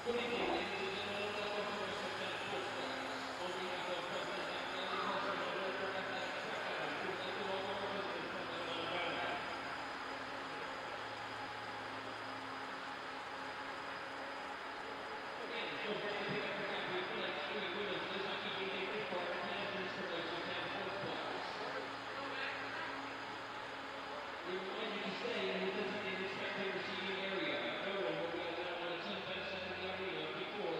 Good evening, ladies and gentlemen. Welcome to Western Fan Sports Class. On behalf of President and County President of Local Athletic Track, we would like to welcome our visitors from Lebanon, Alabama. Again, don't forget to pick up your copy of tonight's free women's ice hockey game day gift card and attendance for Western Fan Sports Class. We remind you to stay in the designated spectator seating area. No one will be allowed on the team bench at the arena before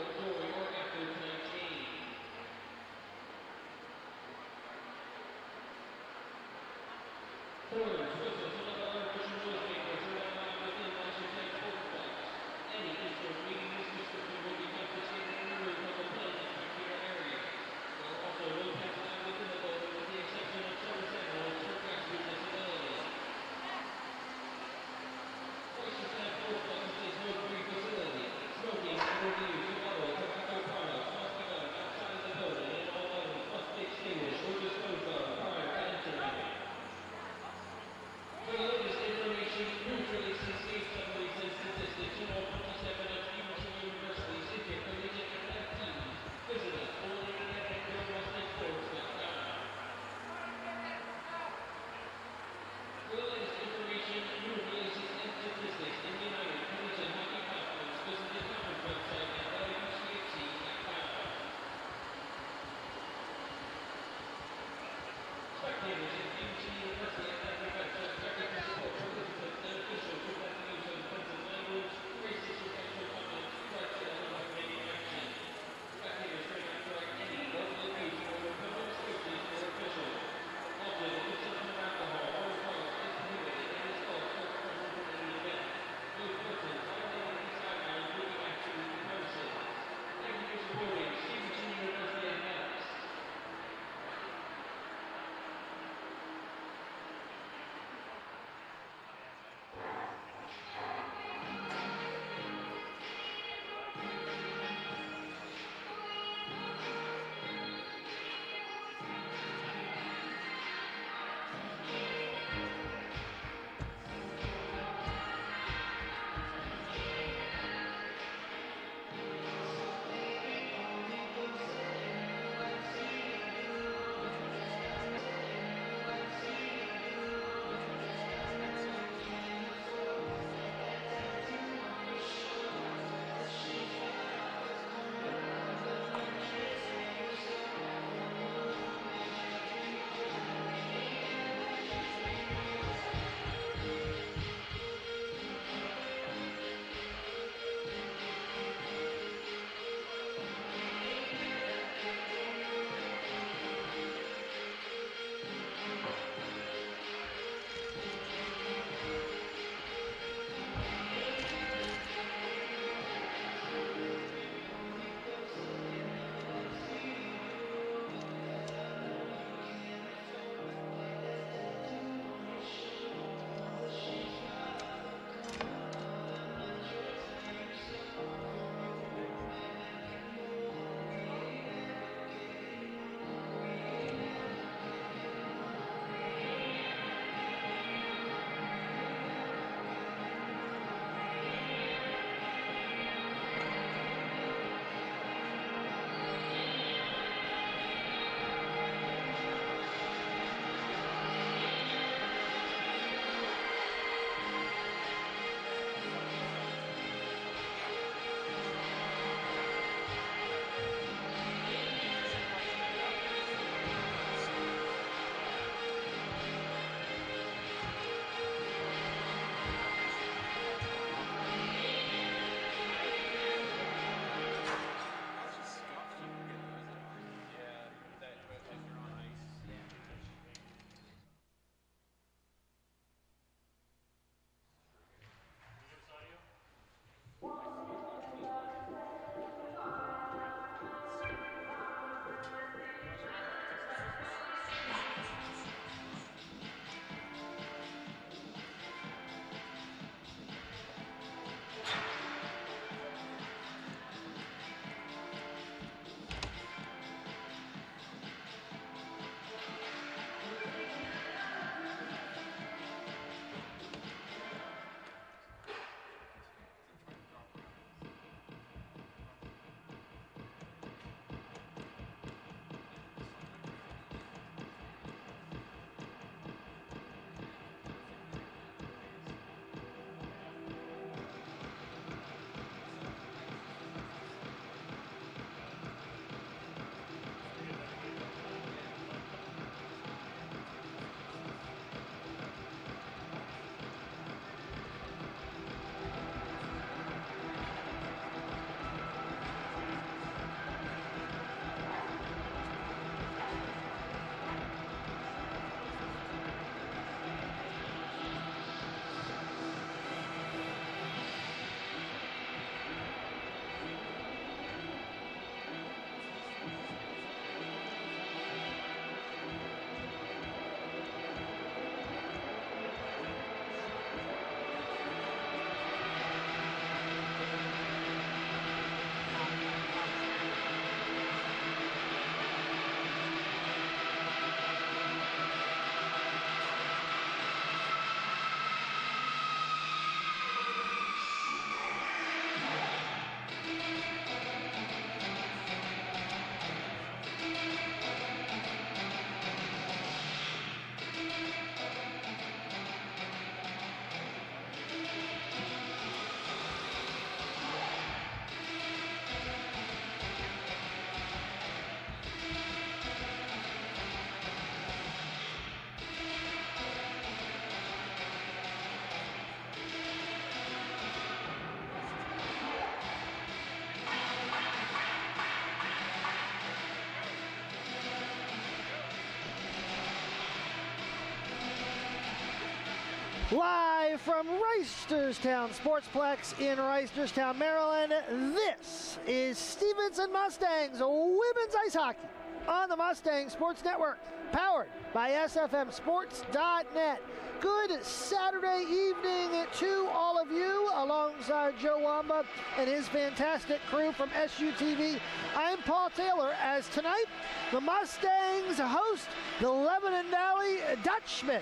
Live from Reisterstown Sportsplex in Reisterstown, Maryland, this is Stevenson Mustangs Women's Ice Hockey on the Mustang Sports Network, powered by SFMSports.net. Good Saturday evening to all of you, alongside Joe Wamba and his fantastic crew from SUTV. I'm Paul Taylor, as tonight the Mustangs host the Lebanon Valley Dutchmen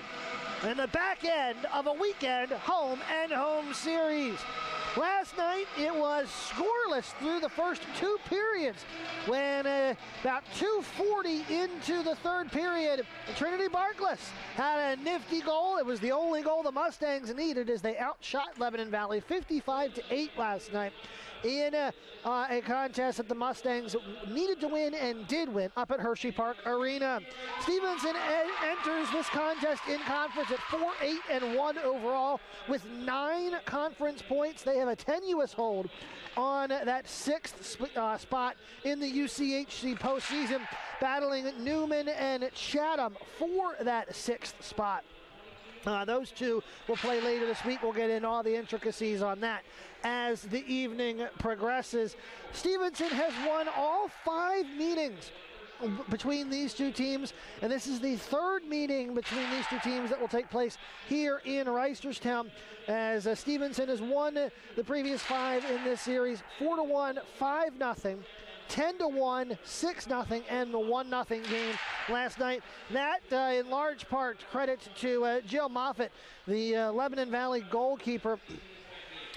in the back end of a weekend home series. Last night it was scoreless through the first two periods when about 2:40 into the third period, Trinity Barkless had a nifty goal. It was the only goal the Mustangs needed as they outshot Lebanon Valley 55-8 last night in a contest that the Mustangs needed to win and did win up at Hershey Park Arena. Stevenson enters this contest in conference at 4-8-1 overall with 9 conference points. They have a tenuous hold on that 6th spot in the UCHC postseason, battling Newman and Chatham for that 6th spot. Those two will play later this week. We'll get into all the intricacies on that as the evening progresses. Stevenson has won all 5 meetings between these two teams, and this is the 3rd meeting between these two teams that will take place here in Reisterstown, as Stevenson has won the previous 5 in this series, 4-1, 5-0. 10-1, 6-0, and the 1-0 game last night. That, in large part, credit to Jill Moffitt, the Lebanon Valley goalkeeper,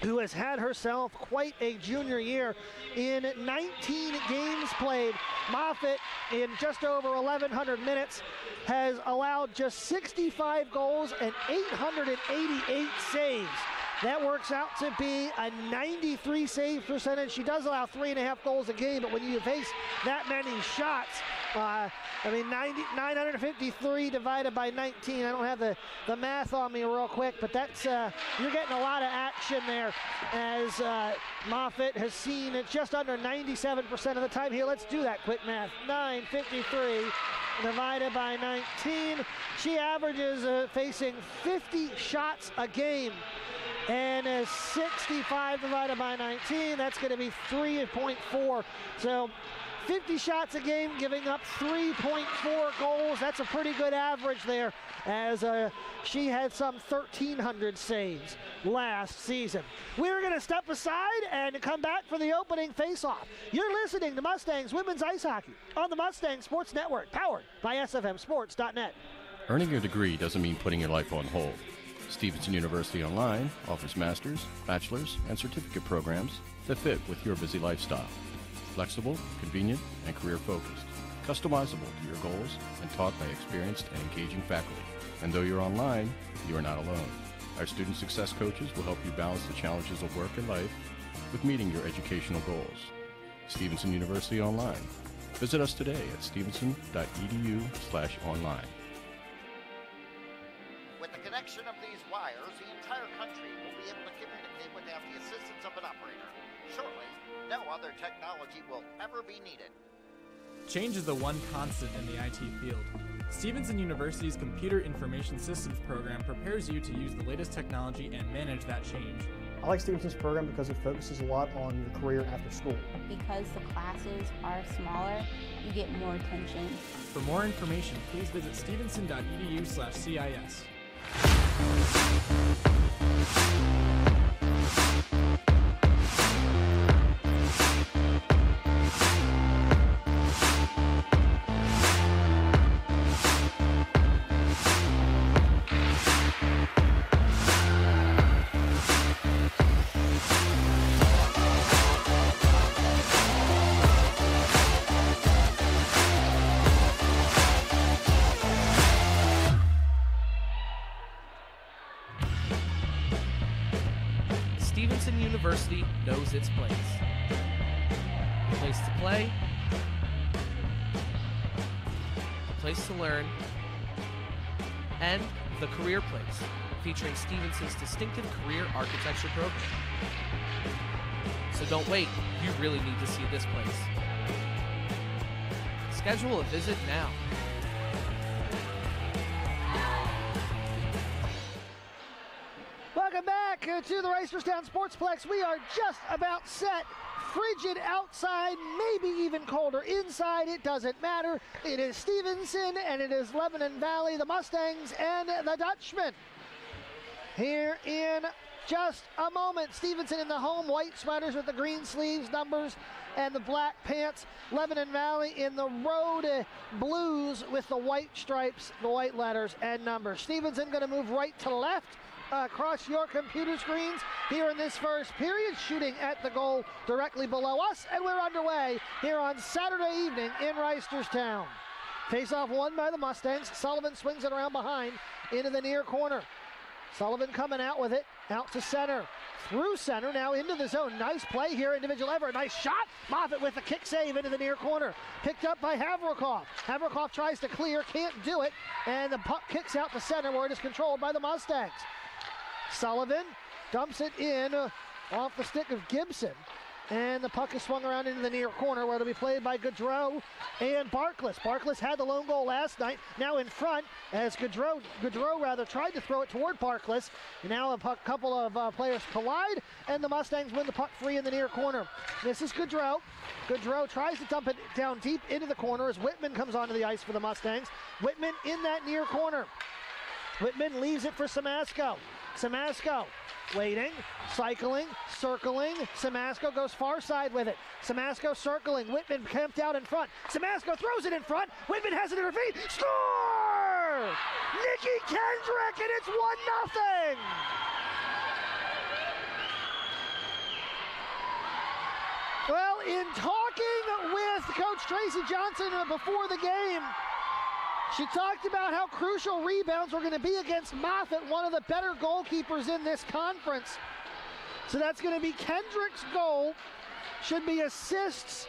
who has had herself quite a junior year. In 19 games played, Moffitt, in just over 1,100 minutes, has allowed just 65 goals and 888 saves. That works out to be a 93 save percentage. She does allow 3.5 goals a game, but when you face that many shots, 953 divided by 19. I don't have the math on me real quick, but that's you're getting a lot of action there, as Moffitt has seen it just under 97% of the time. Here, let's do that quick math. 953 divided by 19. She averages facing 50 shots a game. And 65 divided by 19, that's going to be 3.4. So 50 shots a game, giving up 3.4 goals. That's a pretty good average there, as she had some 1,300 saves last season. We're going to step aside and come back for the opening face-off. You're listening to Mustangs Women's Ice Hockey on the Mustang Sports Network, powered by SFMSports.net. Earning your degree doesn't mean putting your life on hold. Stevenson University Online offers master's, bachelor's, and certificate programs that fit with your busy lifestyle. Flexible, convenient, and career-focused. Customizable to your goals and taught by experienced and engaging faculty. And though you're online, you are not alone. Our student success coaches will help you balance the challenges of work and life with meeting your educational goals. Stevenson University Online. Visit us today at stevenson.edu/online. With the connection of these wires, the entire country will be able to communicate without the assistance of an operator. Surely, no other technology will ever be needed. Change is the one constant in the IT field. Stevenson University's Computer Information Systems program prepares you to use the latest technology and manage that change. I like Stevenson's program because it focuses a lot on your career after school. Because the classes are smaller, you get more attention. For more information, please visit stevenson.edu/CIS. Stevenson University knows its place. A place to play, a place to learn, and the Career Place, featuring Stevenson's distinctive career architecture program. So don't wait, you really need to see this place. Schedule a visit now. to the Reisterstown Sportsplex. We are just about set. Frigid outside, maybe even colder inside. It doesn't matter. It is Stevenson and it is Lebanon Valley, the Mustangs and the Dutchmen. Here in just a moment, Stevenson in the home white sweaters with the green sleeves, numbers, and the black pants. Lebanon Valley in the road blues with the white stripes, the white letters, and numbers. Stevenson going to move right to left across your computer screens here in this first period, shooting at the goal directly below us, and we're underway here on Saturday evening in Reisterstown. Face-off won by the Mustangs. Sullivan swings it around behind into the near corner. Sullivan coming out with it, out to center, through center, now into the zone. Nice play here, individual effort, nice shot. Moffitt with the kick save into the near corner. Picked up by Havrikoff. Havrikoff tries to clear, can't do it, and the puck kicks out to center where it is controlled by the Mustangs. Sullivan dumps it in off the stick of Gibson, and the puck is swung around into the near corner where it'll be played by Gaudreau and Barkless. Barkless had the lone goal last night, now in front as Gaudreau tried to throw it toward Barkless. And now a couple of players collide, and the Mustangs win the puck free in the near corner. This is Gaudreau. Gaudreau tries to dump it down deep into the corner as Whitman comes onto the ice for the Mustangs. Whitman in that near corner. Whitman leaves it for Samasco. Samasco waiting, cycling, circling. Samasco goes far side with it. Samasco circling. Whitman camped out in front. Samasco throws it in front. Whitman has it in her feet. Score! Nikki Kendrick, and it's 1-0. Well, in talking with Coach Tracy Johnson before the game, she talked about how crucial rebounds were going to be against Moffitt, one of the better goalkeepers in this conference. So that's going to be Kendrick's goal. Should be assists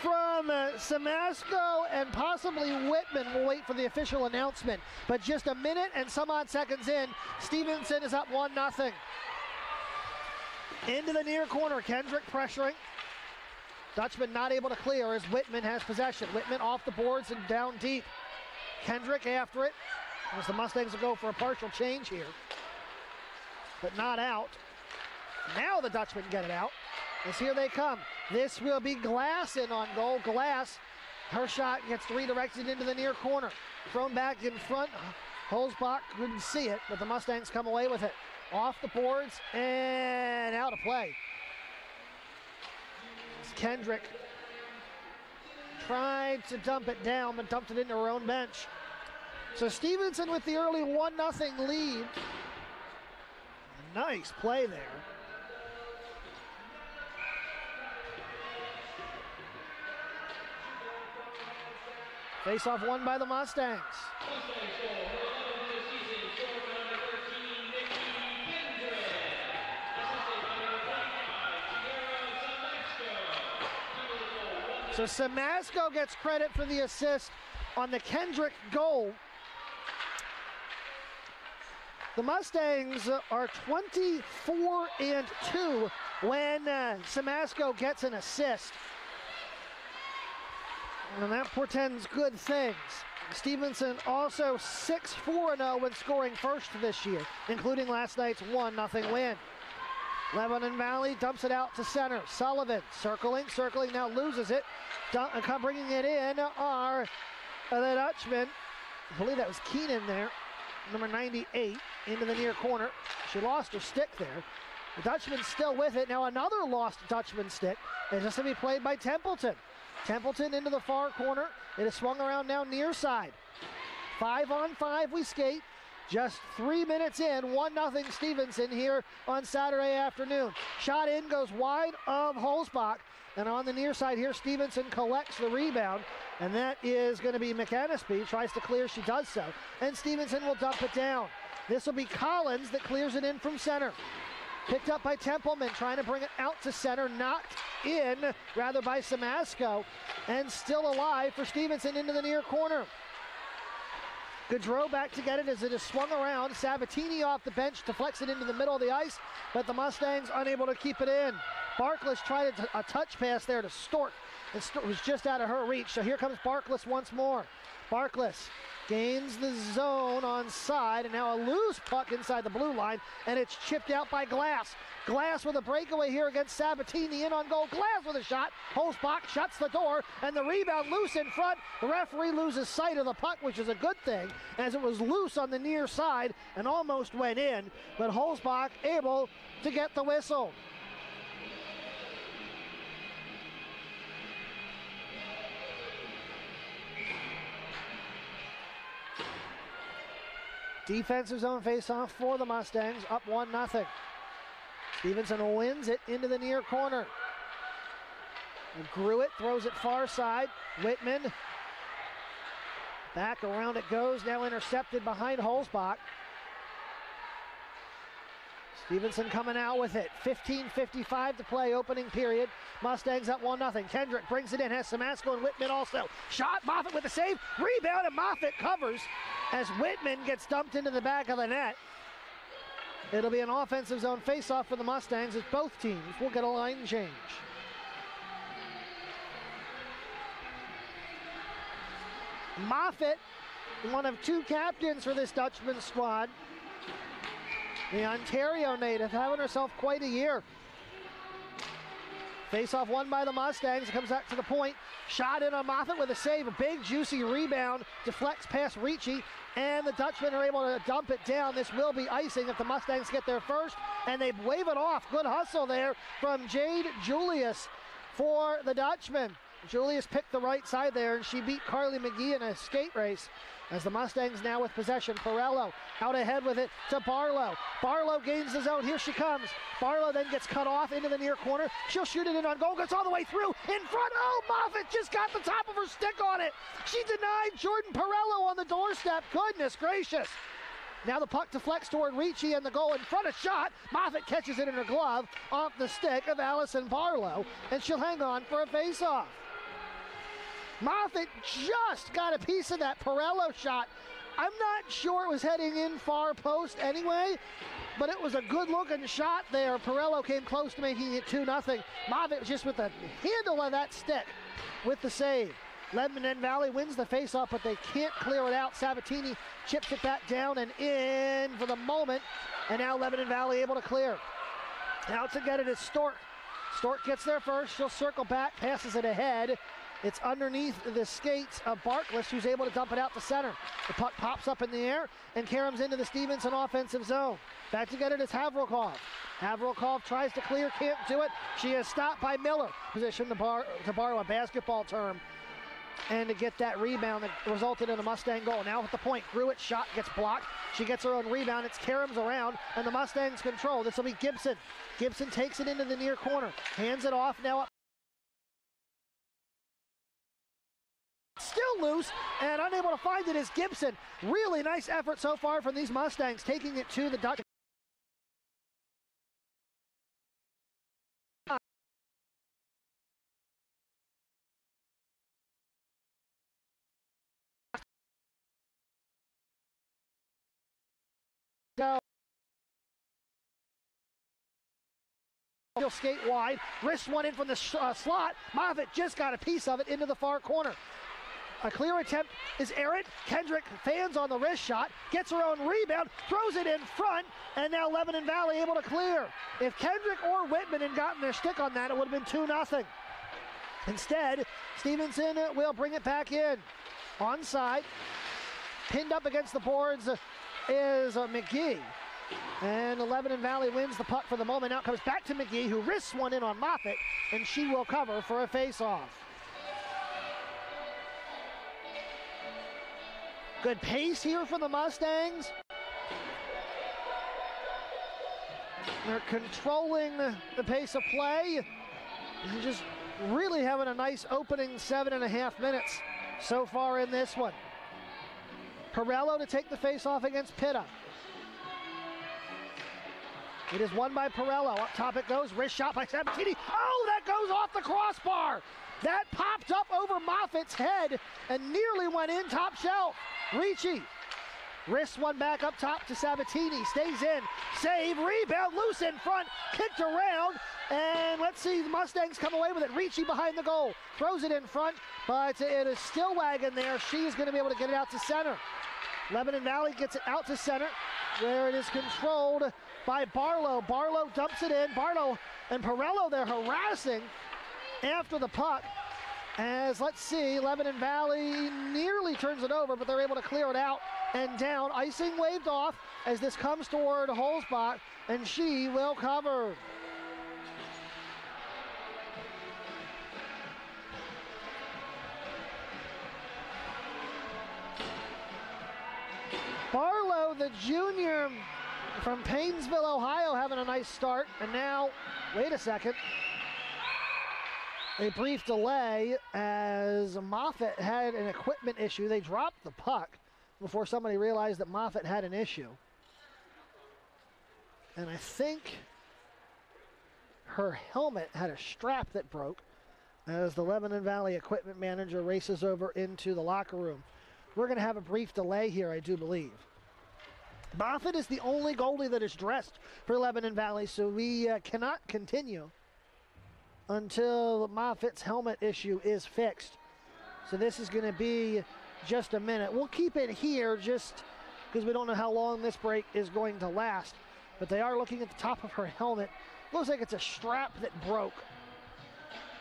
from Samasco and possibly Whitman. We'll wait for the official announcement. But just a minute and some odd seconds in, Stevenson is up 1-0. Into the near corner, Kendrick pressuring. Dutchman not able to clear as Whitman has possession. Whitman off the boards and down deep. Kendrick after it, as the Mustangs will go for a partial change here, but not out. Now the Dutchmen get it out, as here they come. This will be Glass in on goal. Glass, her shot gets redirected into the near corner. Thrown back in front. Holzbach couldn't see it, but the Mustangs come away with it. Off the boards and out of play. Kendrick tried to dump it down, but dumped it into her own bench. So Stevenson with the early 1-0 lead. Nice play there. Face-off won by the Mustangs. So Samasco gets credit for the assist on the Kendrick goal. The Mustangs are 24-2 when Samasco gets an assist. And that portends good things. Stevenson also 6-4-0 when scoring first this year, including last night's 1-0 win. Lebanon Valley dumps it out to center. Sullivan circling, now loses it. Bringing it in are the Dutchmen. I believe that was Keenan there, number 98, into the near corner. She lost her stick there. The Dutchman's still with it. Now another lost Dutchman stick. It's just going to be played by Templeton. Templeton into the far corner. It is swung around now near side. 5-on-5 we skate. Just 3 minutes in, 1-0 Stevenson here on Saturday afternoon. Shot in, goes wide of Holzbach. And on the near side here, Stevenson collects the rebound. And that is going to be McAnespie. Tries to clear, she does so. And Stevenson will dump it down. This will be Collins that clears it in from center. Picked up by Templeman, trying to bring it out to center. Knocked in, rather by Samasco. And still alive for Stevenson into the near corner. Gaudreau back to get it as it is swung around. Sabatini off the bench, deflects it into the middle of the ice, but the Mustangs unable to keep it in. Barkless tried a touch pass there to Stork. It was just out of her reach, so here comes Barkless once more. Barkless gains the zone on side, and now a loose puck inside the blue line, and it's chipped out by Glass. Glass with a breakaway here against Sabatini, in on goal. Glass with a shot. Holzbach shuts the door, and the rebound loose in front. The referee loses sight of the puck, which is a good thing, as it was loose on the near side and almost went in, but Holzbach able to get the whistle. Defensive zone face-off for the Mustangs, up 1-0. Stevenson wins it into the near corner. And Gruitt throws it far side. Whitman. Back around it goes, now intercepted behind Holzbach. Stevenson coming out with it. 15:55 to play, opening period. Mustangs up 1-0. Kendrick brings it in, has Samasco and Whitman also. Shot, Moffitt with a save, rebound, and Moffitt covers as Whitman gets dumped into the back of the net. It'll be an offensive zone face-off for the Mustangs as both teams will get a line change. Moffitt, one of two captains for this Dutchman squad. The Ontario native having herself quite a year. Face-off won by the Mustangs. It comes back to the point. Shot in on Moffitt with a save. A big, juicy rebound. Deflects past Ricci. And the Dutchmen are able to dump it down. This will be icing if the Mustangs get there first. And they wave it off. Good hustle there from Jade Julius for the Dutchmen. Julius picked the right side there, and she beat Carly McGee in a skate race. As the Mustangs now with possession. Perello out ahead with it to Barlow. Barlow gains the zone. Here she comes. Barlow then gets cut off into the near corner. She'll shoot it in on goal. Gets all the way through. In front. Oh, Moffitt just got the top of her stick on it. She denied Jordan Perello on the doorstep. Goodness gracious. Now the puck deflects toward Ricci, and the goal in front. A shot. Moffitt catches it in her glove off the stick of Allison Barlow, and she'll hang on for a face-off. Moffitt just got a piece of that Perello shot. I'm not sure it was heading in far post anyway, but it was a good-looking shot there. Perello came close to making it 2-0. Moffitt just with the handle of that stick with the save. Lebanon Valley wins the face-off, but they can't clear it out. Sabatini chips it back down and in for the moment, and now Lebanon Valley able to clear. Out to get it is Stork. Stork gets there first. She'll circle back, passes it ahead. It's underneath the skates of Barkless, who's able to dump it out to center. The puck pops up in the air and caroms into the Stevenson offensive zone. Back to get it is Havrokov. Havrokov tries to clear, can't do it. She is stopped by Miller. Position to borrow a basketball term. And to get that rebound that resulted in a Mustang goal. Now at the point, Gruitt's shot gets blocked. She gets her own rebound. It's Karam's around, and the Mustangs control. This will be Gibson. Gibson takes it into the near corner. Hands it off now up. Still loose and unable to find it is Gibson. Really nice effort so far from these Mustangs, taking it to the Dutch. He'll skate wide, wrist one in from the slot. Moffitt just got a piece of it into the far corner. A clear attempt is errant. Kendrick fans on the wrist shot, gets her own rebound, throws it in front, and now Lebanon Valley able to clear. If Kendrick or Whitman had gotten their stick on that, it would have been 2-0. Instead, Stevenson will bring it back in. Onside, pinned up against the boards is McGee. And Lebanon Valley wins the puck for the moment. Now it comes back to McGee, who wrists one in on Moffitt, and she will cover for a face-off. Good pace here for the Mustangs. They're controlling the pace of play. And just really having a nice opening 7.5 minutes so far in this one. Perello to take the face-off against Pitta. It is won by Perello. Up top it goes. Wrist shot by Sabatini. Oh, that goes off the crossbar. That popped up over Moffitt's head and nearly went in top shelf. Ricci Wrists one back up top to Sabatini. Stays in. Save. Rebound. Loose in front. Kicked around. And let's see. The Mustangs come away with it. Ricci behind the goal. Throws it in front. But it is still wagging there. She's going to be able to get it out to center. Lebanon Valley gets it out to center, where it is controlled by Barlow. Barlow dumps it in. Barlow and Perello, they're harassing after the puck. As, let's see, Lebanon Valley nearly turns it over, but they're able to clear it out and down. Icing waved off as this comes toward Holzbach, and she will cover. Barlow, the junior from Paynesville, Ohio, having a nice start. And now, wait a second. A brief delay as Moffitt had an equipment issue. They dropped the puck before somebody realized that Moffitt had an issue. And I think her helmet had a strap that broke as the Lebanon Valley equipment manager races over into the locker room. We're going to have a brief delay here, I do believe. Moffitt is the only goalie that is dressed for Lebanon Valley, so we cannot continue until Moffitt's helmet issue is fixed. So this is going to be just a minute. We'll keep it here just because we don't know how long this break is going to last. But they are looking at the top of her helmet. Looks like it's a strap that broke.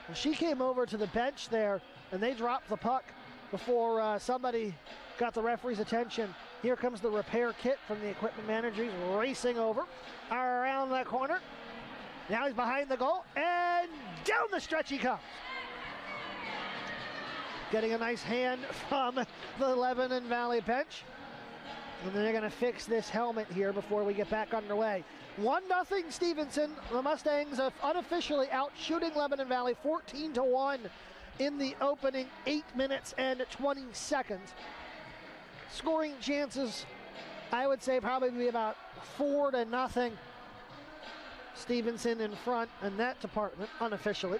And she came over to the bench there, and they dropped the puck before somebody got the referee's attention. Here comes the repair kit from the equipment manager. He's racing over around the corner. Now he's behind the goal, and down the stretch he comes. Getting a nice hand from the Lebanon Valley bench. And they're going to fix this helmet here before we get back underway. 1-0 Stevenson. The Mustangs are unofficially out shooting Lebanon Valley 14-1 in the opening 8 minutes and 20 seconds. Scoring chances, I would say probably be about 4-0. Stevenson in front in that department, unofficially.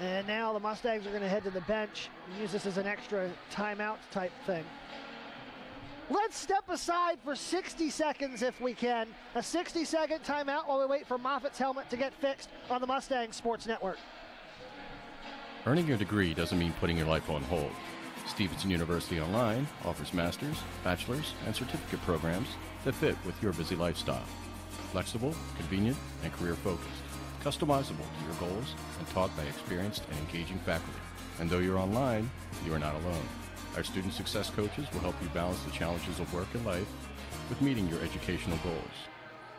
And now the Mustangs are going to head to the bench and use this as an extra timeout type thing. Let's step aside for 60 seconds if we can. A 60-second timeout while we wait for Moffitt's helmet to get fixed on the Mustangs Sports Network. Earning your degree doesn't mean putting your life on hold. Stevenson University Online offers master's, bachelor's, and certificate programs that fit with your busy lifestyle. Flexible, convenient, and career-focused. Customizable to your goals and taught by experienced and engaging faculty. And though you're online, you are not alone. Our student success coaches will help you balance the challenges of work and life with meeting your educational goals.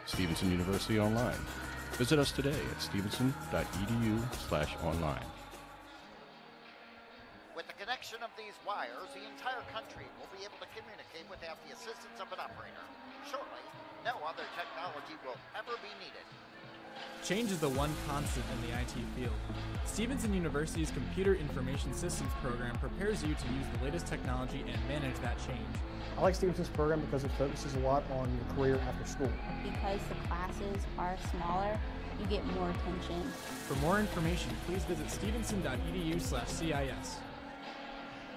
Stevenson University Online. Visit us today at stevenson.edu/online. With the connection of these wires, the entire country will be able to communicate without the assistance of an operator. Shortly, no other technology will ever be needed. Change is the one constant in the IT field. Stevenson University's Computer Information Systems program prepares you to use the latest technology and manage that change. I like Stevenson's program because it focuses a lot on your career after school. Because the classes are smaller, you get more attention. For more information, please visit stevenson.edu/CIS.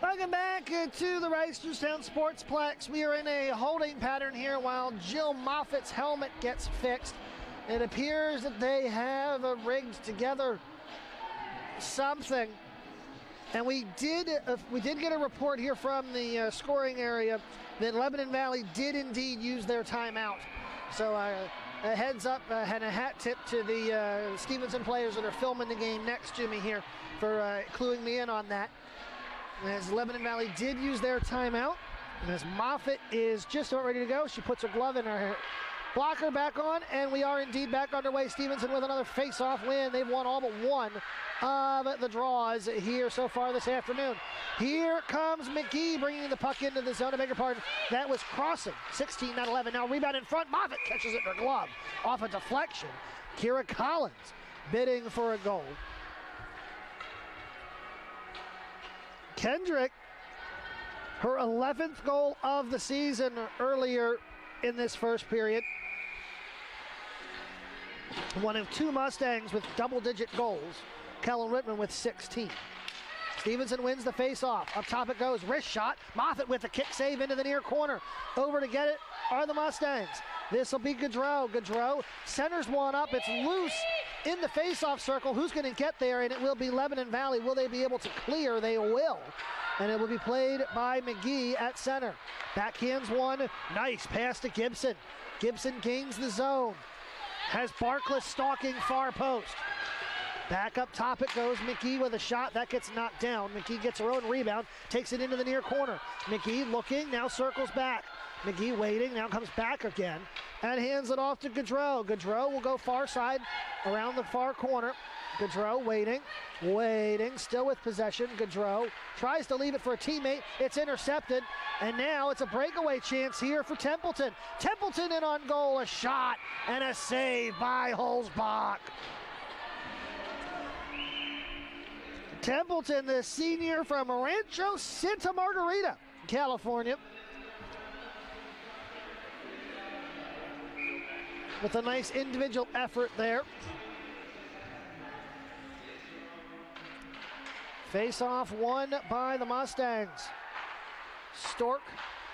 Welcome back to the Reisterstown Sportsplex. We are in a holding pattern here while Jill Moffitt's helmet gets fixed. It appears that they have rigged together something. And we did get a report here from the scoring area that Lebanon Valley did indeed use their timeout. So a heads up and a hat tip to the Stevenson players that are filming the game next to me here for cluing me in on that. As Lebanon Valley did use their timeout, and as Moffitt is just about ready to go, she puts her glove in her blocker back on, and we are indeed back underway. Stevenson with another face-off win. They've won all but one of the draws here so far this afternoon. Here comes McGee bringing the puck into the zone. I beg your pardon. That was crossing. 16, not 11. Now rebound in front. Moffitt catches it in her glove. Off a deflection. Kira Collins bidding for a goal. Kendrick, her 11th goal of the season earlier in this first period. One of two Mustangs with double-digit goals. Kellen Whitman with 16. Stevenson wins the face-off. Up top it goes, wrist shot. Moffitt with the kick save into the near corner. Over to get it are the Mustangs. This will be Gaudreau. Gaudreau centers one up. It's loose in the face-off circle. Who's going to get there? And it will be Lebanon Valley. Will they be able to clear? They will. And it will be played by McGee at center. Backhands one. Nice pass to Gibson. Gibson gains the zone. Has Barkless stalking far post. Back up top it goes. McGee with a shot. That gets knocked down. McGee gets her own rebound. Takes it into the near corner. McGee looking. Now circles back. McGee waiting. Now comes back again. And hands it off to Gaudreau. Gaudreau will go far side around the far corner. Gaudreau waiting. Still with possession. Gaudreau tries to leave it for a teammate. It's intercepted. And now it's a breakaway chance here for Templeton. Templeton in on goal. A shot and a save by Holzbach. Templeton, the senior from Rancho Santa Margarita, California, with a nice individual effort there. Face-off won by the Mustangs. Stork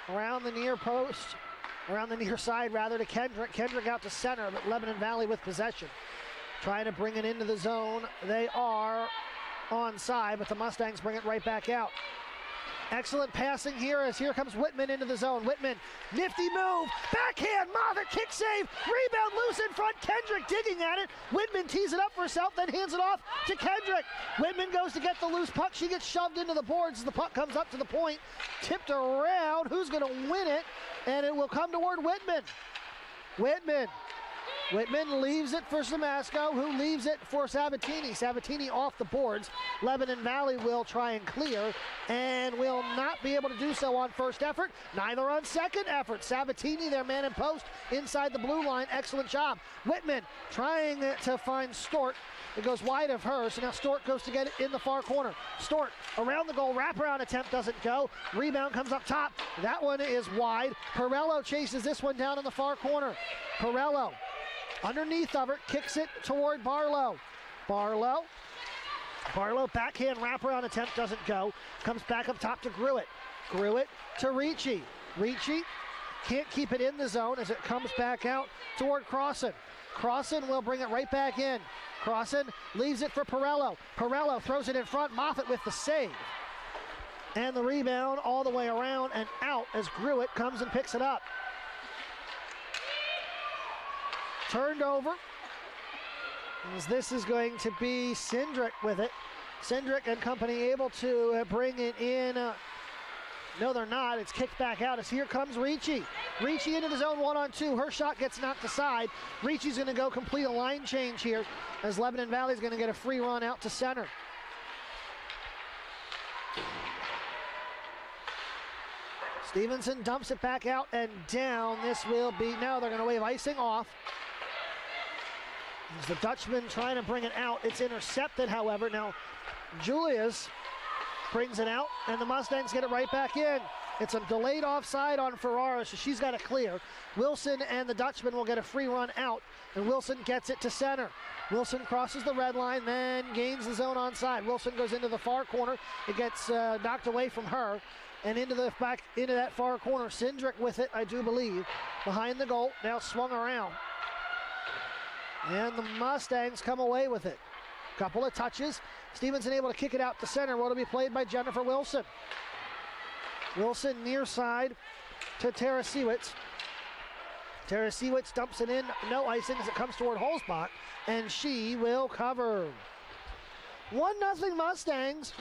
around the near post, around the near side rather, to Kendrick. Kendrick out to center, but Lebanon Valley with possession. Trying to bring it into the zone. They are onside, but the Mustangs bring it right back out. Excellent passing here as here comes Whitman into the zone. Whitman, nifty move, backhand, Moffitt, kick save, rebound loose in front, Kendrick digging at it. Whitman tees it up for herself, then hands it off to Kendrick. Whitman goes to get the loose puck. She gets shoved into the boards as the puck comes up to the point, tipped around. Who's going to win it? And it will come toward Whitman. Whitman leaves it for Samasco, who leaves it for Sabatini. Sabatini off the boards. Lebanon Valley will try and clear and will not be able to do so on first effort, neither on second effort. Sabatini, their man in post, inside the blue line. Excellent job. Whitman trying to find Stort. It goes wide of her, so now Stort goes to get it in the far corner. Stort around the goal, wraparound attempt doesn't go. Rebound comes up top. That one is wide. Perello chases this one down in the far corner. Perello underneath of her, kicks it toward Barlow. Barlow backhand wraparound attempt doesn't go. Comes back up top to Gruitt. Gruitt to Ricci. Ricci can't keep it in the zone as it comes back out toward Crossan. Crossan will bring it right back in. Crossan leaves it for Perello. Perello throws it in front. Moffitt with the save. And the rebound all the way around and out as Gruitt comes and picks it up. Turned over, as this is going to be Cindric with it. Cindric and company able to bring it in. No, they're not. It's kicked back out as here comes Ricci. Ricci into the zone 1-on-2. Her shot gets knocked aside. Ricci's going to go complete a line change here as Lebanon Valley's going to get a free run out to center. Stevenson dumps it back out and down. This will be, now they're going to wave icing off. As the Dutchman trying to bring it out. It's intercepted, however. Now, Julius brings it out, and the Mustangs get it right back in. It's a delayed offside on Ferrara, so she's got to clear. Wilson and the Dutchman will get a free run out, and Wilson gets it to center. Wilson crosses the red line, then gains the zone onside. Wilson goes into the far corner. It gets knocked away from her, and into that far corner. Cindric with it, I do believe, behind the goal. Now swung around. And the Mustangs come away with it. Couple of touches. Stevenson able to kick it out to center. Will be played by Jennifer Wilson. Wilson near side to Tarasiewicz. Tarasiewicz dumps it in. No icing as it comes toward Holzbach. And she will cover. 1-0 Mustangs.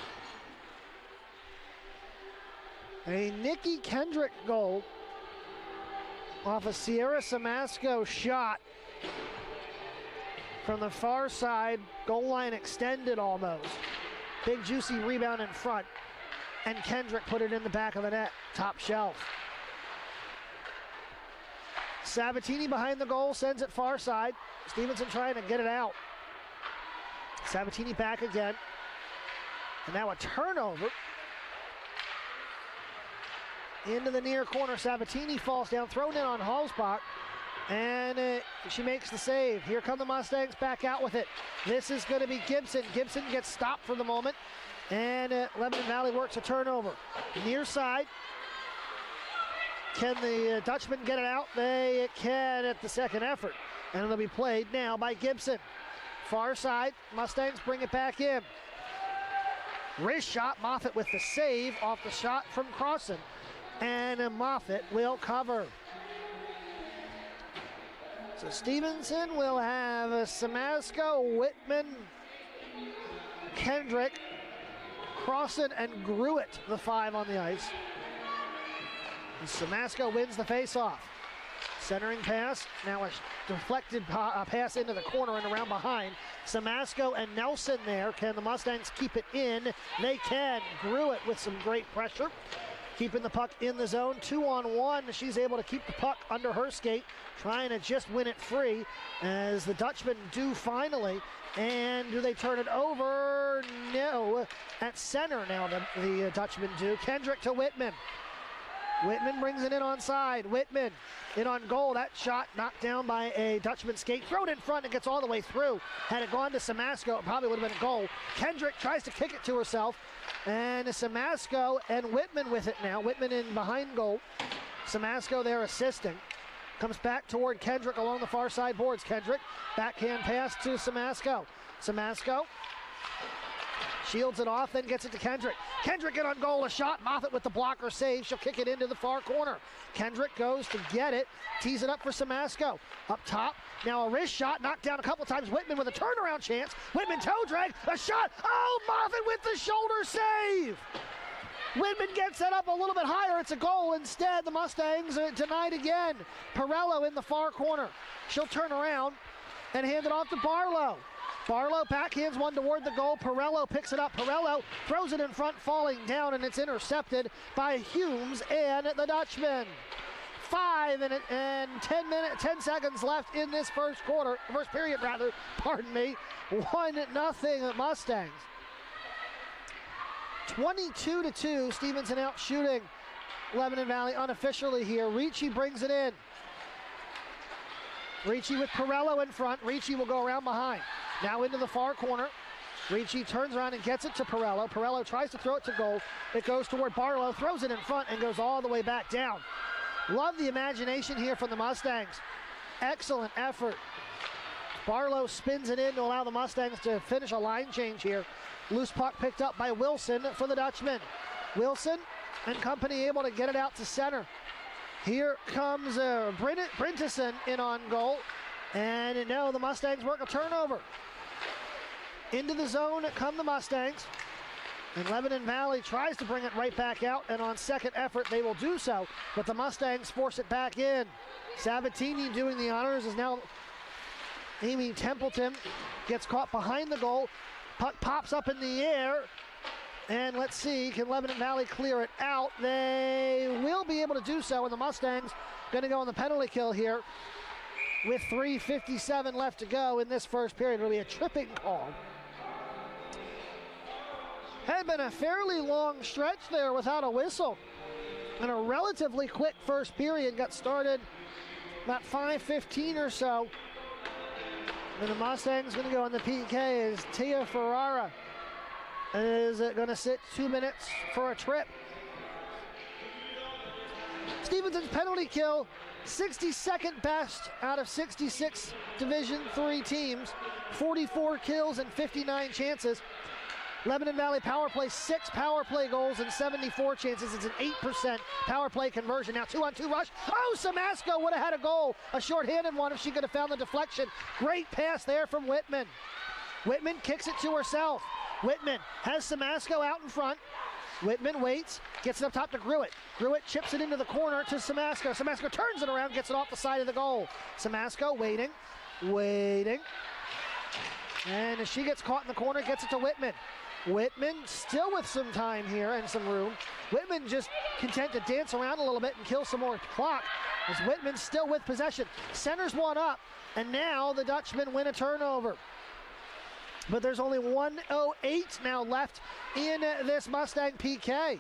A Nikki Kendrick goal off a Sierra Samasco shot. From the far side, goal line extended almost. Big juicy rebound in front. And Kendrick put it in the back of the net, top shelf. Sabatini behind the goal, sends it far side. Stevenson trying to get it out. Sabatini back again. And now a turnover. Into the near corner, Sabatini falls down, thrown in on Holzbach. And she makes the save. Here come the Mustangs back out with it. This is going to be Gibson. Gibson gets stopped for the moment. And Lebanon Valley works a turnover. Near side. Can the Dutchmen get it out? They can at the second effort. And it'll be played now by Gibson. Far side, Mustangs bring it back in. Wrist shot, Moffitt with the save off the shot from Crossan. And Moffitt will cover. So Stevenson will have Samasco, Whitman, Kendrick, Crossan, and Gruitt, the 5 on the ice. And Samasco wins the faceoff. Centering pass, now a deflected pass into the corner and around behind. Samasco and Nelson there. Can the Mustangs keep it in? They can. Gruitt with some great pressure. Keeping the puck in the zone, 2-on-1. She's able to keep the puck under her skate, trying to just win it free as the Dutchmen do finally. And do they turn it over? No. At center now the Dutchmen do. Kendrick to Whitman. Whitman brings it in onside. Whitman in on goal. That shot knocked down by a Dutchman skate. Thrown in front and gets all the way through. Had it gone to Samasco, it probably would have been a goal. Kendrick tries to kick it to herself. And Samasco and Whitman with it now. Whitman in behind goal. Samasco there assisting. Comes back toward Kendrick along the far side boards. Kendrick, backhand pass to Samasco. Samasco shields it off, then gets it to Kendrick. Kendrick in on goal, a shot. Moffitt with the blocker save. She'll kick it into the far corner. Kendrick goes to get it, tees it up for Samasco. Up top, now a wrist shot, knocked down a couple times. Whitman with a turnaround chance. Whitman toe drag, a shot. Oh, Moffitt with the shoulder save. Whitman gets that up a little bit higher. It's a goal. Instead, the Mustangs are denied again. Perello in the far corner. She'll turn around and hand it off to Barlow. Barlow backhands one toward the goal. Perello picks it up. Perello throws it in front, falling down, and it's intercepted by Humes and the Dutchman. 5 and 10 seconds left in this first period. Pardon me. 1-0 Mustangs. 22-2. Stevenson out shooting Lebanon Valley unofficially here. Ricci brings it in. Ricci with Perello in front. Ricci will go around behind. Now into the far corner. Ricci turns around and gets it to Perello. Perello tries to throw it to goal. It goes toward Barlow, throws it in front, and goes all the way back down. Love the imagination here from the Mustangs. Excellent effort. Barlow spins it in to allow the Mustangs to finish a line change here. Loose puck picked up by Wilson for the Dutchman. Wilson and company able to get it out to center. Here comes Brinteson in on goal. And no, the Mustangs work a turnover. Into the zone come the Mustangs. And Lebanon Valley tries to bring it right back out, and on second effort they will do so, but the Mustangs force it back in. Sabatini doing the honors is now Amy Templeton. Gets caught behind the goal. Puck pops up in the air. And let's see, can Lebanon Valley clear it out? They will be able to do so, and the Mustangs going to go on the penalty kill here with 3:57 left to go in this first period. It'll be a tripping call. Had been a fairly long stretch there without a whistle. And a relatively quick first period got started about 5:15 or so. And the Mustangs going to go on the PK as Tia Ferrara is going to sit 2 minutes for a trip. Stevenson's penalty kill, 62nd best out of 66 Division III teams, 44 kills and 59 chances. Lebanon Valley power play, 6 power play goals and 74 chances. It's an 8% power play conversion. Now 2-on-2 rush. Oh, Samasco would have had a goal. A shorthanded one if she could have found the deflection. Great pass there from Whitman. Whitman kicks it to herself. Whitman has Samasco out in front. Whitman waits, gets it up top to Gruitt. Gruitt chips it into the corner to Samasco. Samasco turns it around, gets it off the side of the goal. Samasco waiting. And as she gets caught in the corner, gets it to Whitman. Whitman still with some time here and some room. Whitman just content to dance around a little bit and kill some more clock as Whitman still with possession. Centers one up, and now the Dutchmen win a turnover. But there's only 1:08 now left in this Mustang PK.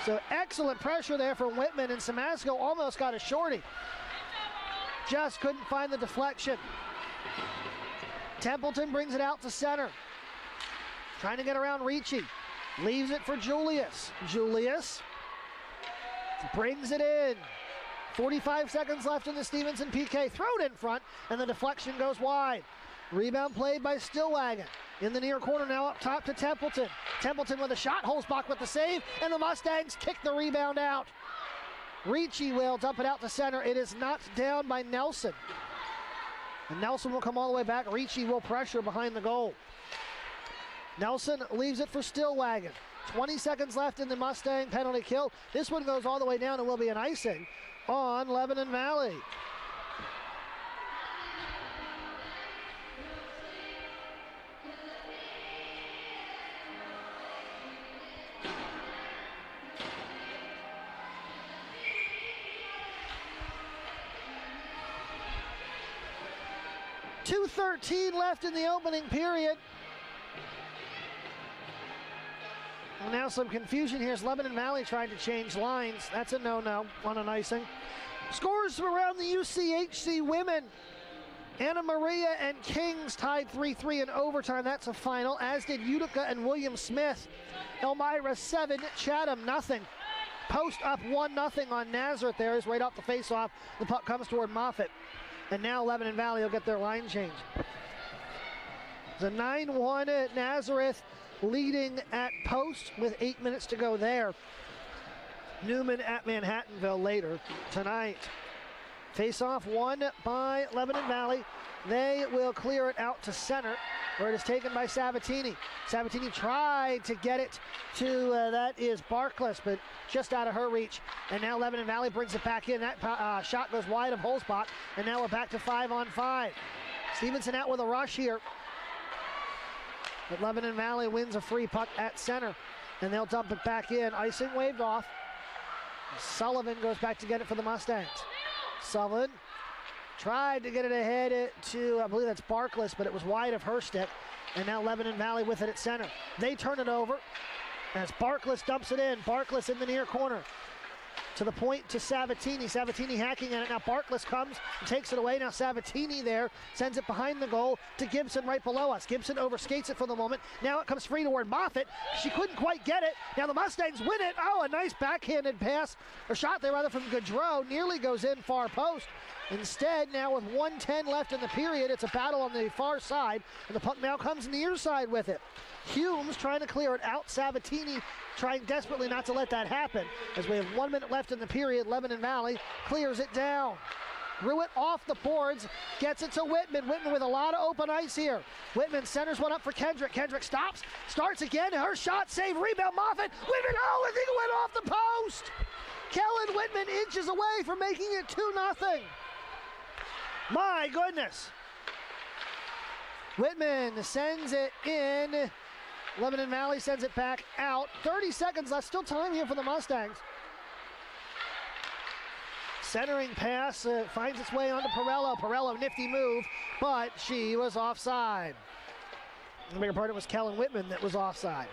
So excellent pressure there from Whitman, and Samasco almost got a shorty. Just couldn't find the deflection. Templeton brings it out to center. Trying to get around Ricci. Leaves it for Julius. Julius brings it in. 45 seconds left in the Stevenson PK. Thrown in front, and the deflection goes wide. Rebound played by Stillwagon. In the near corner now up top to Templeton. Templeton with a shot. Holzbach with the save, and the Mustangs kick the rebound out. Ricci will dump it out to center. It is knocked down by Nelson. And Nelson will come all the way back. Ricci will pressure behind the goal. Nelson leaves it for Stillwagon. 20 seconds left in the Mustang penalty kill. This one goes all the way down and will be an icing on Lebanon Valley. .213 left in the opening period. Well, now some confusion here as Lebanon Valley trying to change lines. That's a no-no on an icing. Scores around the UCHC women. Anna Maria and Kings tied 3-3 in overtime. That's a final, as did Utica and William Smith. Elmira 7, Chatham nothing. Post up 1-0 on Nazareth there is right off the face-off. The puck comes toward Moffitt. And now Lebanon Valley will get their line change. It's a 9-1 at Nazareth, leading at post with 8 minutes to go there. Newman at Manhattanville later tonight. Face-off won by Lebanon Valley. They will clear it out to center, where it is taken by Sabatini. Sabatini tried to get it to, that is Barkless, but just out of her reach. And now Lebanon Valley brings it back in. That shot goes wide of Holzbach, and now we're back to 5-on-5. Stevenson out with a rush here. But Lebanon Valley wins a free puck at center, and they'll dump it back in. Icing waved off. Sullivan goes back to get it for the Mustangs. Sullivan tried to get it ahead to, I believe that's Barkless, but it was wide of her stick. And now Lebanon Valley with it at center. They turn it over as Barkless dumps it in. Barkless in the near corner. To the point to Sabatini. Sabatini hacking at it. Now Barkless comes and takes it away. Now Sabatini there sends it behind the goal to Gibson right below us. Gibson overskates it for the moment. Now it comes free toward Moffitt. She couldn't quite get it. Now the Mustangs win it. Oh, a nice backhanded pass, or shot there rather, from Gaudreau. Nearly goes in far post. Instead, now with 1:10 left in the period, it's a battle on the far side, and the puck now comes near side with it. Humes trying to clear it out. Sabatini trying desperately not to let that happen. As we have 1 minute left in the period, Lebanon Valley clears it down. Ruitt off the boards, gets it to Whitman. Whitman with a lot of open ice here. Whitman centers one up for Kendrick. Kendrick stops, starts again. Her shot, save, rebound, Moffitt. Whitman, oh, I think it went off the post. Kellen Whitman inches away from making it 2-0. My goodness. Whitman sends it in. Lebanon Valley sends it back out. 30 seconds left. Still time here for the Mustangs. Centering pass finds its way onto Perello. Perello, nifty move, but she was offside. The bigger part, it was Kellen Whitman that was offside.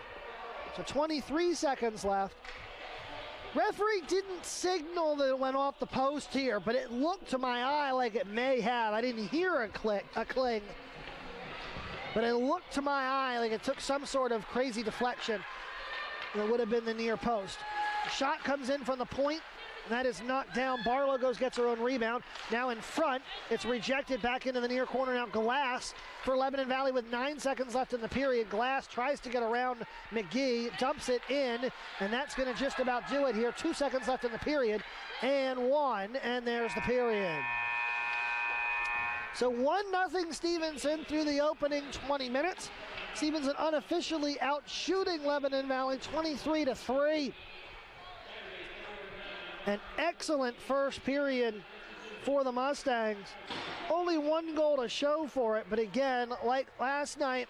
So 23 seconds left. Referee didn't signal that it went off the post here, but it looked to my eye like it may have. I didn't hear a cling. But it looked to my eye like it took some sort of crazy deflection that would have been the near post. Shot comes in from the point. That is knocked down. Barlow gets her own rebound. Now in front, it's rejected back into the near corner. Now Glass for Lebanon Valley with 9 seconds left in the period. Glass tries to get around McGee, dumps it in, and that's going to just about do it here. 2 seconds left in the period, and one, and there's the period. So 1-0 Stevenson through the opening 20 minutes. Stevenson unofficially out shooting Lebanon Valley 23-3. An excellent first period for the Mustangs. Only one goal to show for it, but again, like last night,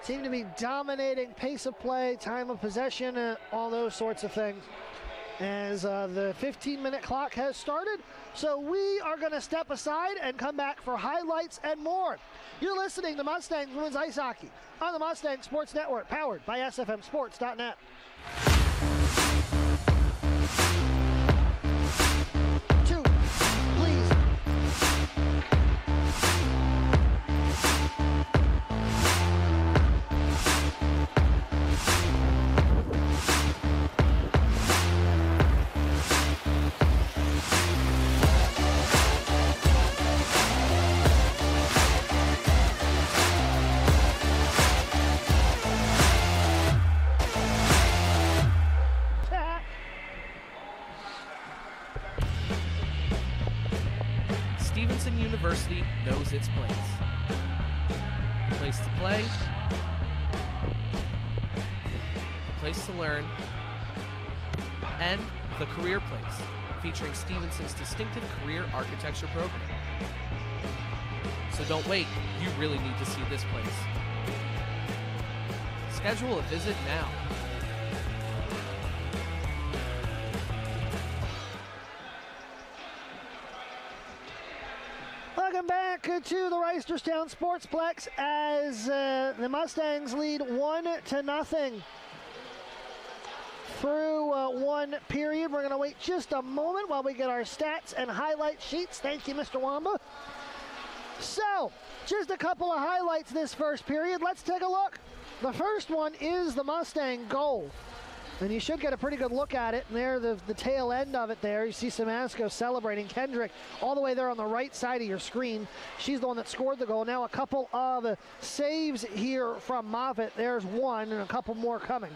seemed to be dominating pace of play, time of possession, all those sorts of things. As the 15-minute clock has started. So we are going to step aside and come back for highlights and more. You're listening to Mustangs Women's Ice Hockey on the Mustang Sports Network, powered by SFMSports.net. Two, please. place to play, a place to learn, and the Career Place, featuring Stevenson's distinctive career architecture program. So don't wait, you really need to see this place. Schedule a visit now. Welcome back to the Reisterstown Sportsplex as the Mustangs lead 1-0 through one period. We're going to wait just a moment while we get our stats and highlight sheets. Thank you, Mr. Wamba. So, just a couple of highlights this first period. Let's take a look. The first one is the Mustang goal. And you should get a pretty good look at it. And there, the tail end of it there, you see Samasco celebrating. Kendrick all the way there on the right side of your screen. She's the one that scored the goal. Now a couple of saves here from Moffitt. There's one and a couple more coming.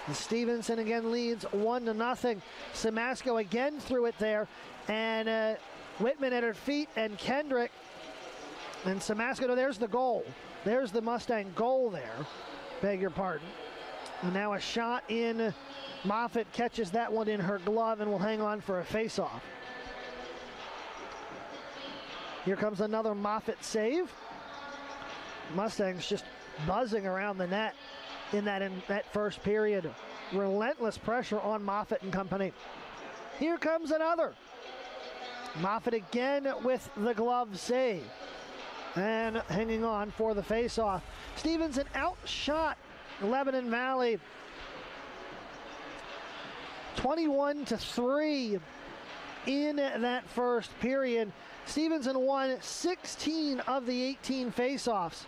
And Stevenson again leads 1-0. Samasco again threw it there. And Whitman at her feet and Kendrick. And Samasco, no, there's the goal. There's the Mustang goal there. Beg your pardon. And now a shot in. Moffitt catches that one in her glove and will hang on for a face-off. Here comes another Moffitt save. Mustangs just buzzing around the net in that first period. Relentless pressure on Moffitt and company. Here comes another. Moffitt again with the glove save. And hanging on for the face-off. Stevenson outshot Lebanon Valley 21-3 in that first period. Stevenson won 16 of the 18 face-offs.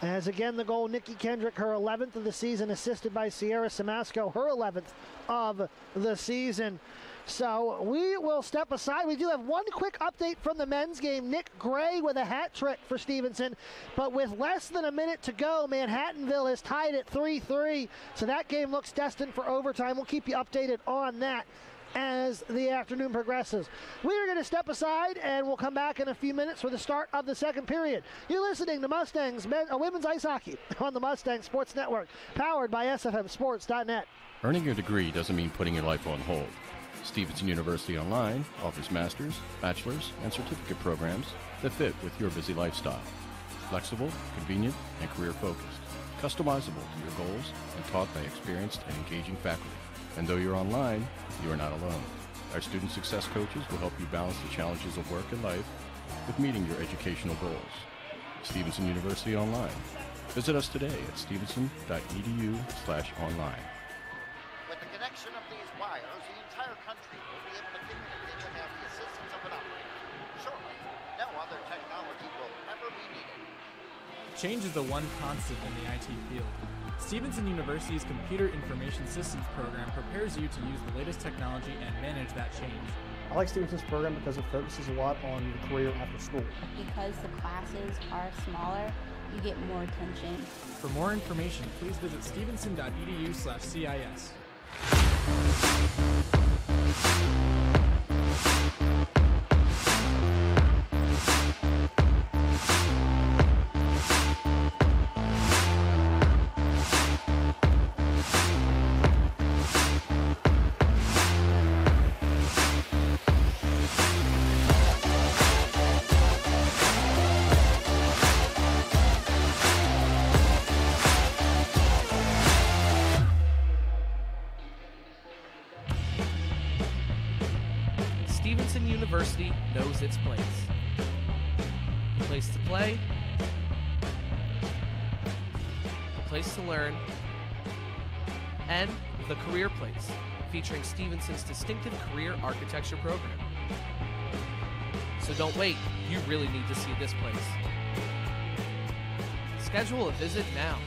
As again the goal, Nikki Kendrick, her 11th of the season, assisted by Sierra Samasco, her 11th of the season. So we will step aside. We do have one quick update from the men's game. Nick Gray with a hat trick for Stevenson. But with less than a minute to go, Manhattanville is tied at 3-3. So that game looks destined for overtime. We'll keep you updated on that as the afternoon progresses. We are going to step aside and we'll come back in a few minutes for the start of the second period. You're listening to Mustangs Women's Ice Hockey on the Mustang Sports Network, powered by SFMSports.net. Earning your degree doesn't mean putting your life on hold. Stevenson University Online offers master's, bachelor's, and certificate programs that fit with your busy lifestyle. Flexible, convenient, and career-focused. Customizable to your goals and taught by experienced and engaging faculty. And though you're online, you are not alone. Our student success coaches will help you balance the challenges of work and life with meeting your educational goals. Stevenson University Online. Visit us today at stevenson.edu/online. With the connection of these wires, the entire country will be able to communicate without the assistance of an operator. Shortly, no other technology will ever be needed. Change is the one constant in the IT field. Stevenson University's Computer Information Systems program prepares you to use the latest technology and manage that change. I like Stevenson's program because it focuses a lot on your career after school. Because the classes are smaller, you get more attention. For more information, please visit stevenson.edu/CIS. Stevenson University knows its place. A place to play, a place to learn, and the Career Place, featuring Stevenson's distinctive career architecture program. So don't wait, you really need to see this place. Schedule a visit now.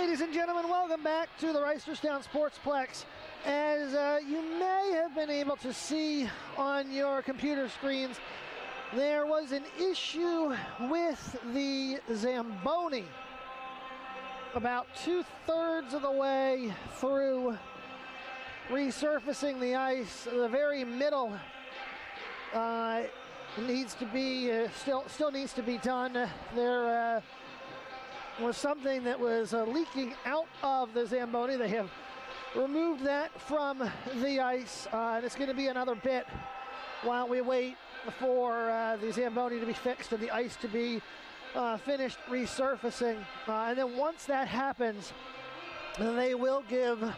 Ladies and gentlemen, welcome back to the Reisterstown Sportsplex. As you may have been able to see on your computer screens, there was an issue with the Zamboni. About 2/3 of the way through resurfacing the ice, the very middle needs to be still needs to be done. There was something that was leaking out of the Zamboni. They have removed that from the ice, and it's going to be another bit while we wait for the Zamboni to be fixed and the ice to be finished resurfacing. And then once that happens, they will give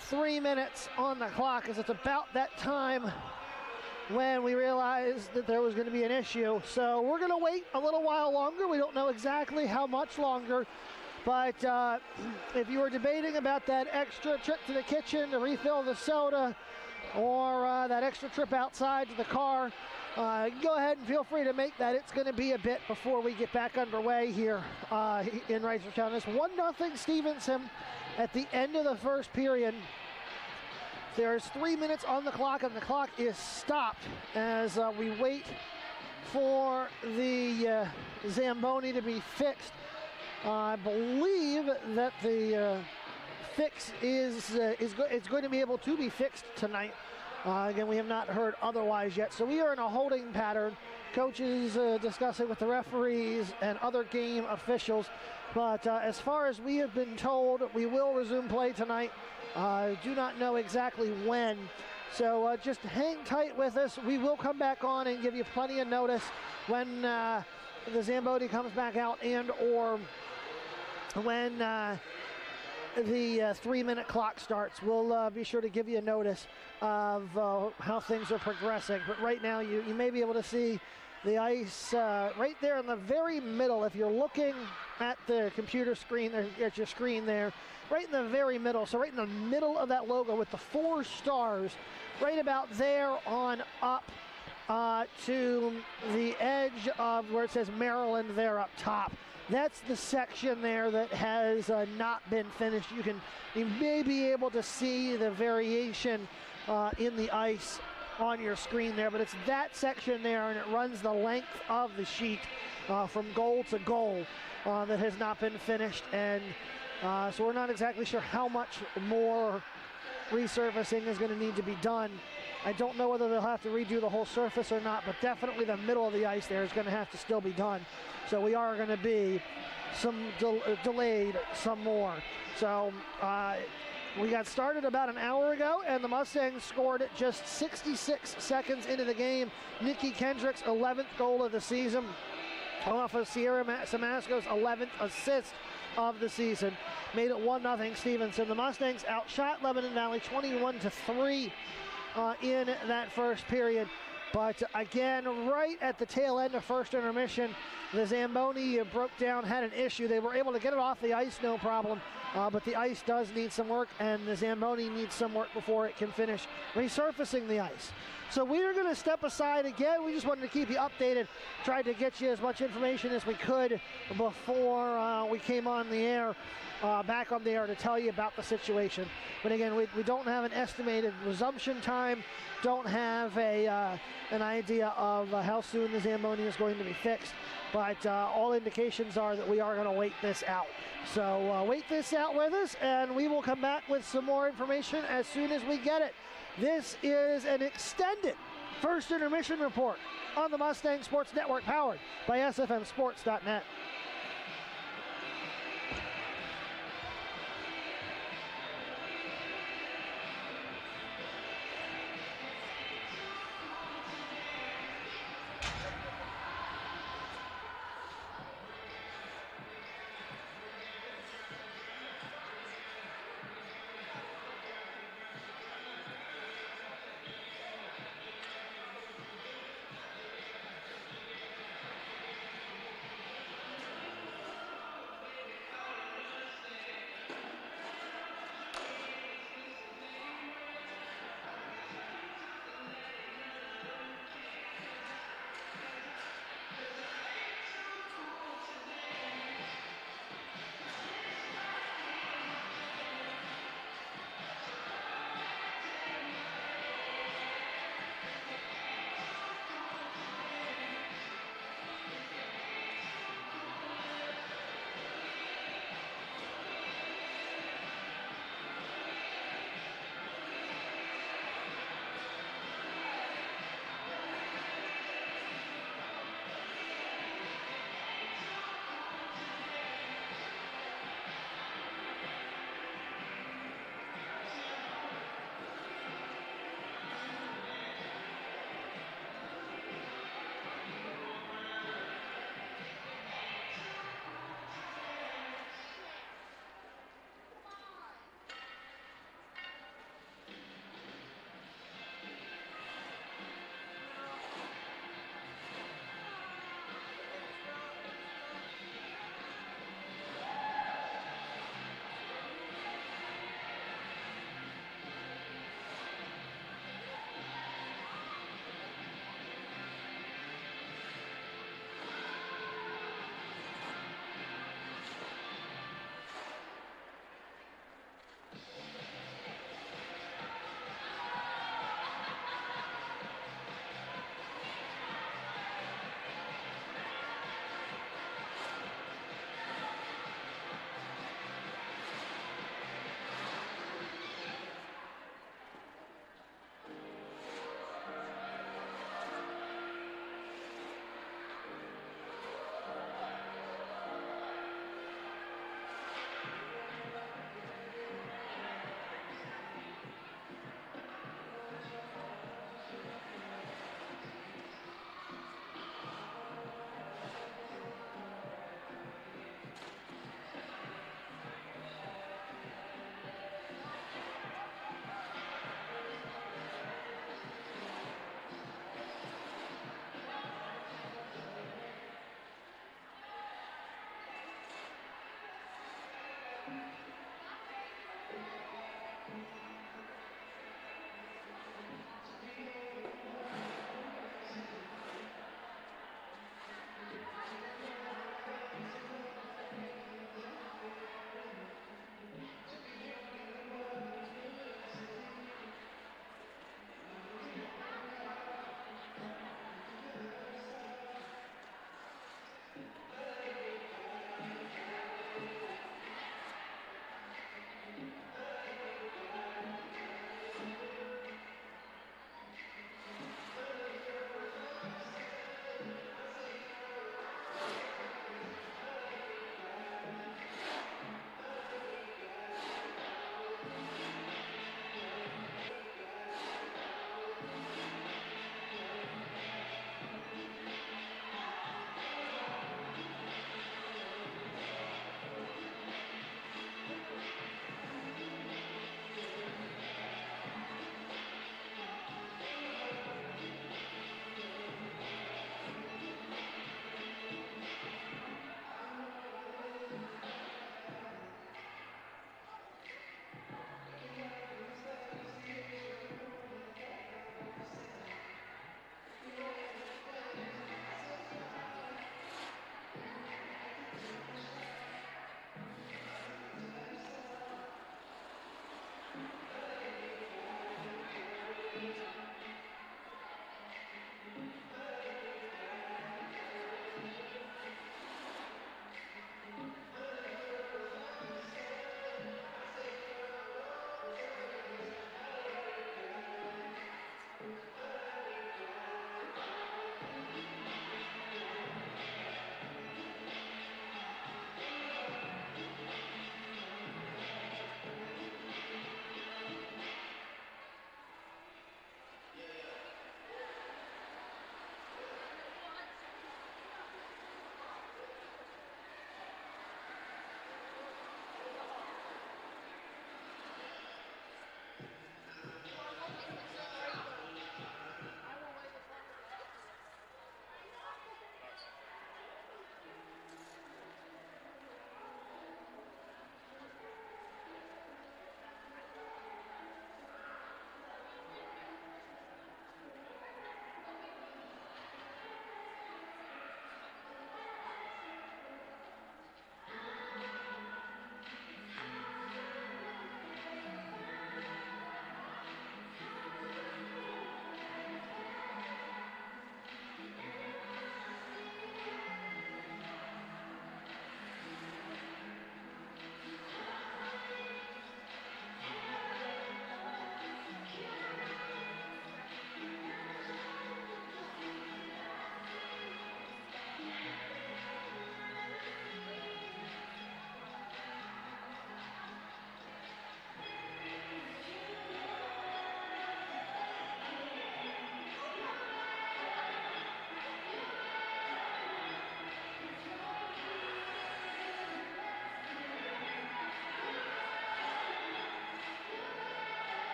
3 minutes on the clock, as it's about that time when we realized that there was going to be an issue. So we're going to wait a little while longer. We don't know exactly how much longer, but if you were debating about that extra trip to the kitchen to refill the soda, or that extra trip outside to the car, go ahead and feel free to make that. It's going to be a bit before we get back underway here in Reisterstown. It's 1-0 Stevenson at the end of the first period. There's 3 minutes on the clock, and the clock is stopped as we wait for the Zamboni to be fixed. I believe that the fix is going to be able to be fixed tonight. Again, we have not heard otherwise yet. So we are in a holding pattern. Coaches discussing with the referees and other game officials. But as far as we have been told, we will resume play tonight. Do not know exactly when. So just hang tight with us. We will come back on and give you plenty of notice when the Zamboni comes back out, and or when the 3 minute clock starts. We'll be sure to give you a notice of how things are progressing. But right now you may be able to see the ice right there in the very middle. If you're looking at the computer screen, at your screen there, right in the very middle, so right in the middle of that logo with the 4 stars, right about there on up to the edge of where it says Maryland there up top. That's the section there that has not been finished. You may be able to see the variation in the ice on your screen there, but it's that section there, and it runs the length of the sheet from goal to goal that has not been finished. And so we're not exactly sure how much more resurfacing is going to need to be done. I don't know whether they'll have to redo the whole surface or not, but definitely the middle of the ice there is going to have to still be done. So we are going to be some delayed some more. So we got started about an hour ago, and the Mustangs scored just 66 seconds into the game. Nikki Kendrick's 11th goal of the season off of Sierra Samasco's 11th assist of the season. Made it 1-0 Stevenson. The Mustangs outshot Lebanon Valley 21-3 in that first period. But again, right at the tail end of first intermission, the Zamboni broke down, had an issue. They were able to get it off the ice, no problem. But the ice does need some work, and the Zamboni needs some work before it can finish resurfacing the ice. So we are going to step aside again. We just wanted to keep you updated, tried to get you as much information as we could before we came on the air, back on the air to tell you about the situation. But again, we don't have an estimated resumption time, don't have an idea of how soon the Zamboni is going to be fixed, but all indications are that we are going to wait this out. So wait this out with us, and we will come back with some more information as soon as we get it. This is an extended first intermission report on the Mustang Sports Network, powered by SFMSports.net.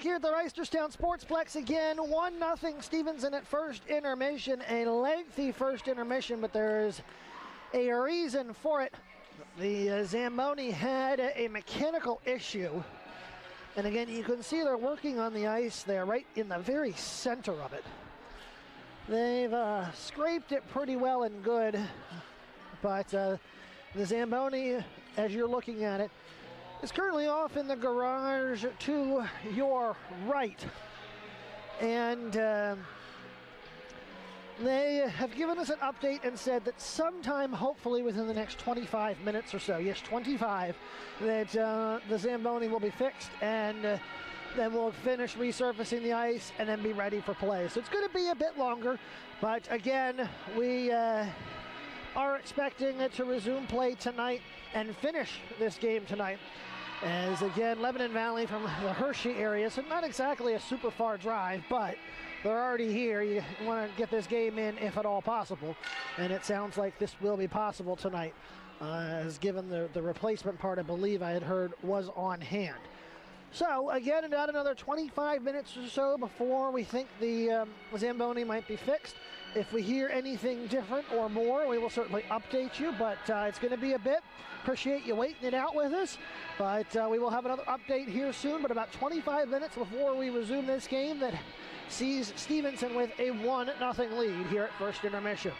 back here at the Reisterstown Sportsplex again. 1-0 Stevenson at first intermission. A lengthy first intermission, but there's a reason for it. The Zamboni had a mechanical issue. And again, you can see they're working on the ice. They're right in the very center of it. They've scraped it pretty well and good. But the Zamboni, as you're looking at it, is currently off in the garage to your right. And they have given us an update and said that sometime, hopefully within the next 25 minutes or so, yes, 25, that the Zamboni will be fixed, and then we'll finish resurfacing the ice and then be ready for play. So it's going to be a bit longer, but again, we are expecting it to resume play tonight and finish this game tonight. As again, Lebanon Valley from the Hershey area, so not exactly a super far drive, but they're already here. You want to get this game in if at all possible, and it sounds like this will be possible tonight, as given the replacement part, I believe I had heard, was on hand. So again, about another 25 minutes or so before we think the Zamboni might be fixed. If we hear anything different or more, we will certainly update you, but it's going to be a bit. Appreciate you waiting it out with us, but we will have another update here soon, but about 25 minutes before we resume this game that sees Stevenson with a 1-0 lead here at first intermission.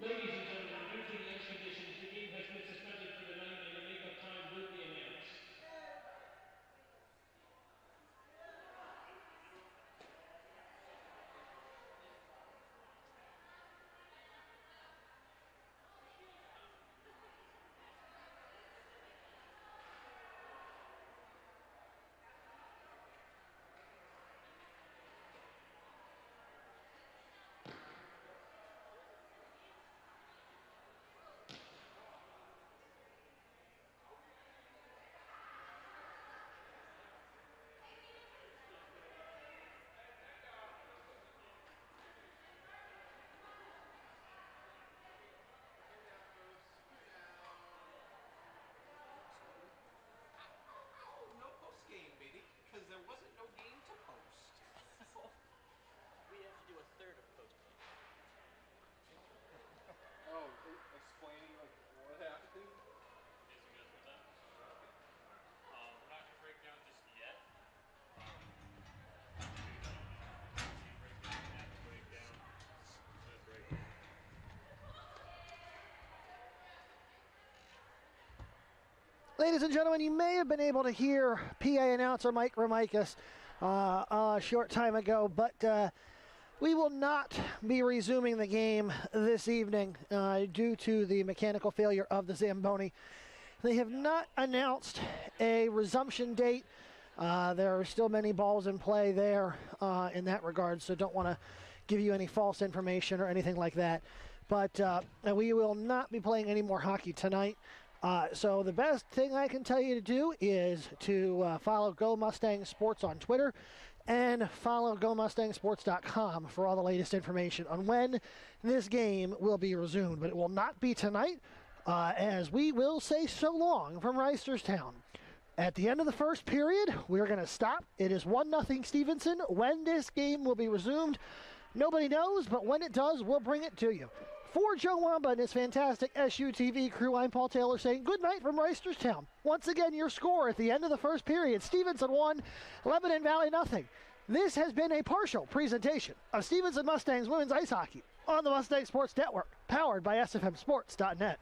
Ladies and gentlemen, due to the ice conditions, the game has been suspended for the night and a makeup time will be announced. No post game, baby, because there wasn't no game to post. We have to do a third of post game. Oh, explaining like what happened? We're not going to break down just yet. Ladies and gentlemen, you may have been able to hear PA announcer Mike Ramikis a short time ago, but we will not be resuming the game this evening due to the mechanical failure of the Zamboni. They have not announced a resumption date. There are still many balls in play there in that regard, so don't want to give you any false information or anything like that. But we will not be playing any more hockey tonight. So the best thing I can tell you to do is to follow Go Mustang Sports on Twitter and follow GoMustangSports.com for all the latest information on when this game will be resumed. But it will not be tonight, as we will say so long from Reisterstown. At the end of the first period, we're going to stop. It is 1-0 Stevenson. When this game will be resumed, nobody knows, but when it does, we'll bring it to you. For Joe Wamba and his fantastic SUTV crew, I'm Paul Taylor saying good night from Reisterstown. Once again, your score at the end of the first period, Stevenson 1, Lebanon Valley 0. This has been a partial presentation of Stevenson Mustangs women's ice hockey on the Mustang Sports Network, powered by SFMSports.net.